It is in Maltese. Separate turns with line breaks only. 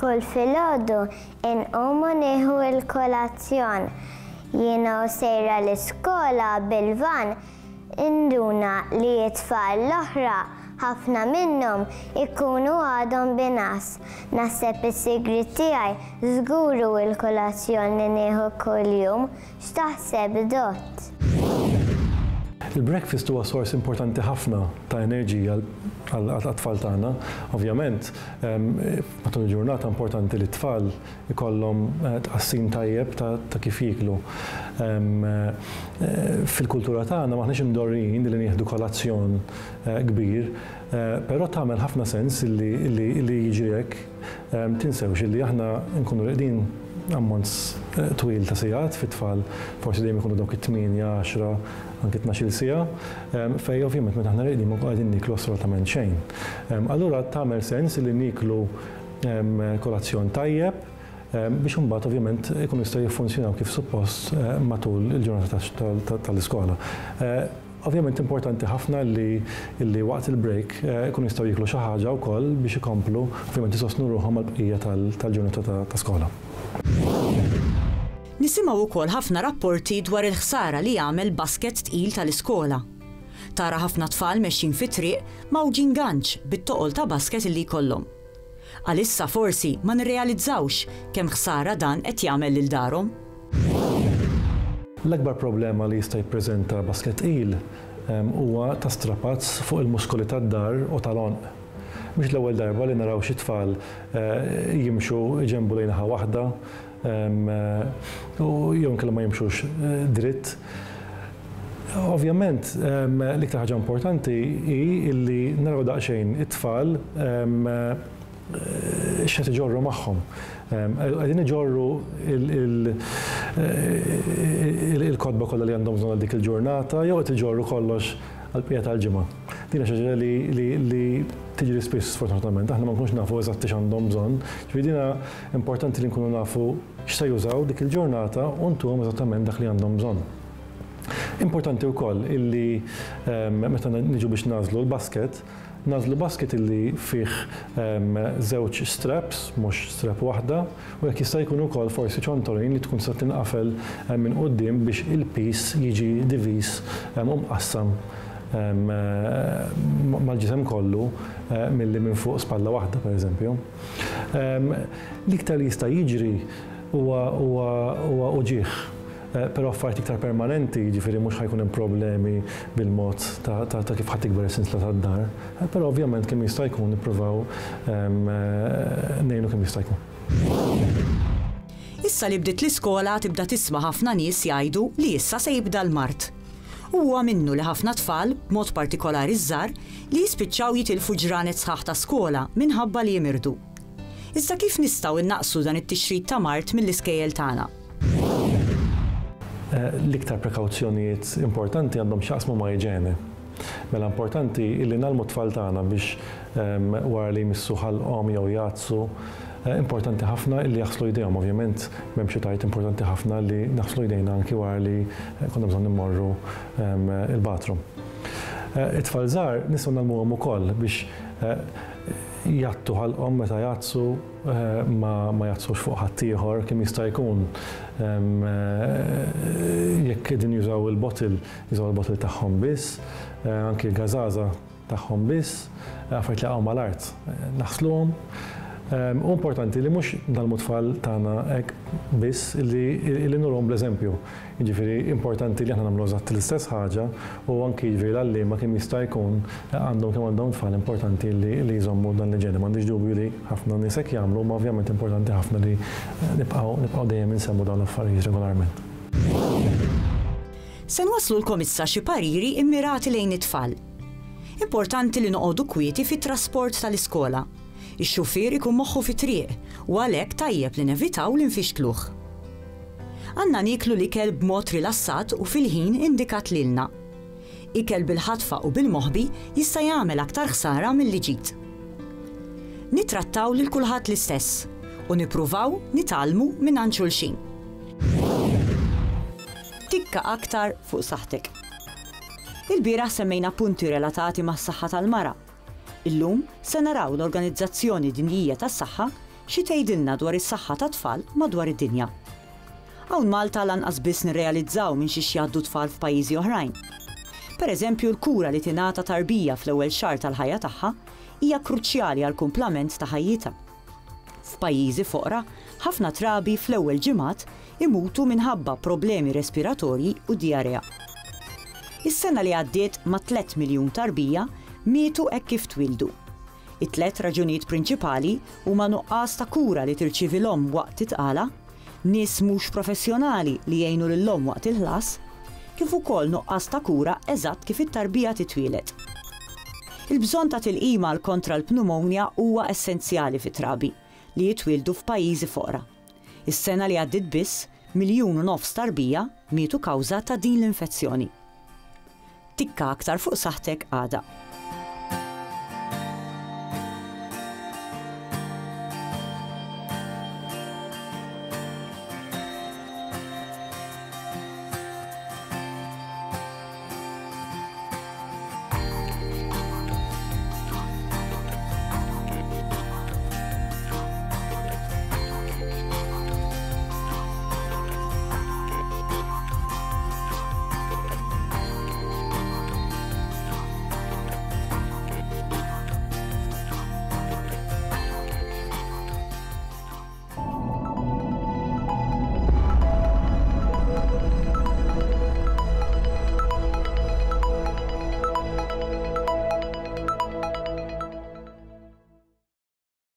Kull filgħodu inqum u nieħu l-kolazzjon. Jiena u sejra l-iskola bil-van induna li t-tfal l-oħra ħafna minnhom ikunu għadhom binas. Naħseb is-sigriet tiegħi żguru l-kolazzjon li nieħu kuljum. X'taħseb Dott?
Il-breakfast huwa sors importanti ħafna ta' enerġija għat-tfal tagħna. Ovvjament, matul il-ġurnata importanti li t-tfal ikollhom tqassim tajjeb ta' kif jieklu. Fil-kultura tagħna maħniex imdorrin li nieħdu kolazzjon kbir, però tagħmel ħafna sens li jiġri hekk. Tinsewx li aħna nkunu qegħdin ammont twil ta' sigħat fit-tfal, forsi dejjem ikunu dawk it-8, 10, anke 12 siegħa, fejn ovvjament meta aħna qegħdin ma qegħdin niklu assolutament xejn. Allura tagħmel sens li niklu kolazzjon tajjeb biex imbagħad ovvjament ikunu jistgħu jiffunzjonaw kif suppost matul il-ġurnata tal-iskola. Ovvjament importanti ħafna li waqt il-break ikunu jistgħu jiklu xi ħaġa wkoll biex ikomplu ovvjament isostnu ruħhom mal-bqija tal-ġurnata ta' skola.
Nisimgħu wkoll ħafna rapporti dwar il-ħsara li jagħmel basket tqil tal-iskola. Tara ħafna tfal mexxin fit-triq mawġin ganċ bit-toqol ta' basket li jkollhom. Għalissa forsi ma nirrealizzawx kemm ħsara dan qed jagħmel lil darhom.
L-akbar problema li jista' jippreżenta basket tqil huwa ta' strapazz fuq il-muskoli tad-dar u tal-għonq. Mhux l-ewwel darba li naraw xi tfal jimxu ġenbu lejn waħda u jew inkella ma jimxux dritt. Ovvjament, l-iktar ħaġa importanti hi li naraw daqsxejn it-tfal x'qed iġorru magħhom. Qegħdin iġorru il-kodba kollha li għandhom bżonn għal dik il-ġurnata jew qed iġorru kollox għall-bqija tal-ġimgħa. Din xi ħaġa li tiġri spiss sfortunatament, aħna ma nkunux nafu eżatt x'għandhom bżonn. Ġifieri importanti li nkunu nafu x'se jużaw dik il-ġurnata u ntuhom eżattament dak li għandhom bżonn. Importanti wkoll illi meta niġu biex nażlu l-basket, nażlu basket illi fih żewġ straps, mhux strap waħda, u jekk jista' jkun ukoll forsi ċontorin li tkun se tinqafel minn quddiem biex il-piece jiġi diviż u mqassam mal-ġisem kollu milli minn fuq spalla waħda pereżempju. L-iktar li jista' jiġri huwa uġigħ. Però affarijiet iktar permanenti, jiġifieri mhux ħajkun hemm problemi bil-mod ta' kif ħadd tikber is-sinsla tad-dar, però ovvjament kemm jista' jkun nippruvaw ngħinu kemm jista' jkun.
Issa li bdiet l-iskola tibda tisma' ħafna nies jgħidu li issa se jibda l-mart. Huwa minnu li ħafna tfal, b'mod partikolari żgħar, li jispiċċaw jitilfu ġranet sħaħ ta' skola minħabba li jimirdu. Issa kif nistgħu innaqsu dan it-tixrid ta' mart mill-iskejjel tagħna?
L-iktar prekawzjonijiet importanti għandhom x'jaqsmu ma' iġieni. Mela importanti illi nagħlmu t-tfal tagħna biex wara li jmissu ħalqhom jew jgħazzu, importanti ħafna illi jaħslu jdejhom, ovvjament m'hemm xi tajt importanti ħafna li naħslu jdejna anki wara li konna bżonn immorru il-bathroom. It-tfal żgħar nistgħu nagħmluhom ukoll biex jgħattu ħalqhom meta jgħazzu ma jgħazzux fuq ħadd ieħor kemm jista' jkun. Jekk qegħdin jużaw il-botil tagħhom biss, anke l-gażaża tagħhom biss, affarijiet li jaqgħu mal-art naħsluhom. U importanti li mhux nagħmlu tfal tagħna hekk biss li nurhom bl-eżempju. Jiġifieri importanti li aħna nagħmlu eżatt l-istess ħaġa u anke jiġifieri l-għalliema kemm jista' jkun għandhom tfal importanti li jżommu dan l-iġene. M'għandix dubju li ħafna nies hekk jagħmlu, ma ovvjament importanti ħafna li nibqgħu dejjem insemmu dawn l-affarijiet regolarment.
Se nwaslulkom issa xi pariri immirati lejn it-tfal. Importanti li noqogħdu kwieti fit-trasport tal-iskola. Ix-xufier ikun moħħu fit-triq u għalhekk tajjeb li nevitaw li nfixkluh. Għandna nieklu l-ikel b'mod rilassat u fil-ħin indikat lilna. Ikel bil-ħatfa u bil-moħħbi jista' jagħmel aktar ħsara milli ġid. Nittrattaw lil kulħadd l-istess u nippruvaw nitgħallmu minn xulxin. Tikka aktar fuq saħħtek. Il-bieraħ semmejna punti relatati mas-saħħa tal-mara. Illum se naraw l-Organizzazzjoni Dinjija tas-Saħħa xi tgħidilna dwar is-saħħa tat-tfal madwar id-dinja. Hawn Malta lanqas biss nirrealizzaw minn xi jgħaddu tfal f'pajjiżi oħrajn. Pereżempju l-kura li tingħata tarbija fl-ewwel xahar tal-ħajja tagħha hija kruċjali għall kumplament ta' ħajjitha. F'pajjiżi foqra, ħafna trabi fl-ewwel ġimgħat imutu minħabba problemi respiratorji u diarrea. Is-sena li għaddiet ma' 3 miljun tarbija mietu hekk kif twildu. It-tlet raġunijiet prinċipali huma nuqqas ta' kura li tirċievi l-omm waqt titqala, nies mhux professjonali li jgħinu lill-omm waqt il-ħlas, kif ukoll nuqqas ta' kura eżatt kif it-tarbija titwieled. Il-bżonn ta' tilqima kontra l-pneumonja huwa essenzjali fit-trabi li jitwildu f'pajjiżi foqra. Is-sena li għaddiet biss 1.5 miljun tarbija mietu kawża ta' din l-infezzjoni. Tikka aktar fuq saħħtek għada.